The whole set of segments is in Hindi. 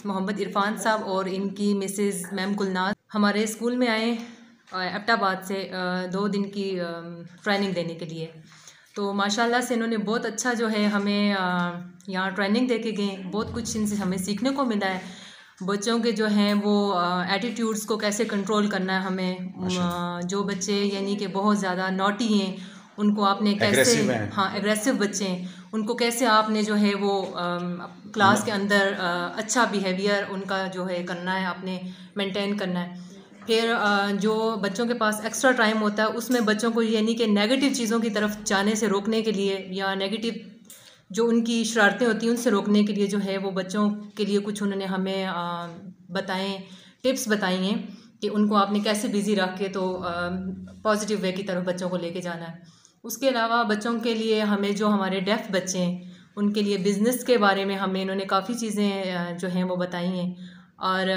मोहम्मद इरफान साहब और इनकी मिसेस मैम गुलनाज हमारे स्कूल में आए एबटाबाद से 2 दिन की ट्रेनिंग देने के लिए। तो माशाल्लाह से इन्होंने बहुत अच्छा जो है हमें यहाँ ट्रेनिंग दे के गए। बहुत कुछ इनसे हमें सीखने को मिला है। बच्चों के जो हैं वो एटीट्यूड्स को कैसे कंट्रोल करना है हमें। जो बच्चे यानी कि बहुत ज़्यादा नॉटी हैं उनको आपने कैसे, एग्रेसिव बच्चे हैं उनको कैसे आपने जो है वो क्लास के अंदर अच्छा बिहेवियर उनका जो है करना है, आपने मेंटेन करना है। फिर जो बच्चों के पास एक्स्ट्रा टाइम होता है उसमें बच्चों को यानी कि नेगेटिव चीज़ों की तरफ जाने से रोकने के लिए या नेगेटिव जो उनकी शरारतें होती हैं उनसे रोकने के लिए जो है वो बच्चों के लिए कुछ उन्होंने हमें बताएं, टिप्स बताई हैं कि उनको आपने कैसे बिज़ी रख के तो पॉजिटिव वे की तरफ बच्चों को लेके जाना है। उसके अलावा बच्चों के लिए हमें जो हमारे डेफ बच्चे हैं उनके लिए बिज़नेस के बारे में हमें इन्होंने काफ़ी चीज़ें जो हैं वो बताई हैं और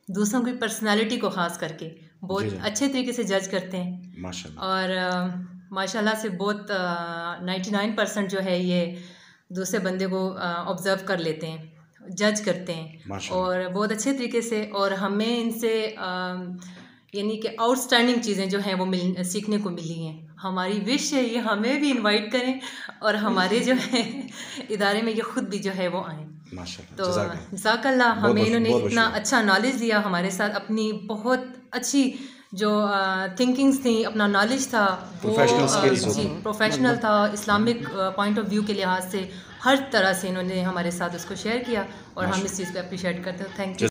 दूसरों की पर्सनालिटी को ख़ास करके बहुत अच्छे तरीके से जज करते हैं माशाल्लाह। और माशाल्लाह से बहुत 99% जो है ये दूसरे बंदे को ऑब्ज़र्व कर लेते हैं, जज करते हैं और बहुत अच्छे तरीके से। और हमें इनसे यानी कि आउटस्टैंडिंग चीज़ें जो हैं वो सीखने को मिली हैं। हमारी विश है ये हमें भी इनवाइट करें और हमारे जो है इदारे में ये ख़ुद भी जो है वो आएँ। तो जज़ाकल्लाह, हमें इन्होंने इतना अच्छा नॉलेज दिया, हमारे साथ अपनी बहुत अच्छी जो थिंकिंग्स थी, अपना नॉलेज था वो प्रोफेशनल था। इस्लामिक पॉइंट ऑफ व्यू के लिहाज से हर तरह से इन्होंने हमारे साथ उसको शेयर किया और हम इस चीज़ को अप्रिशिएट करते हैं। Thank you.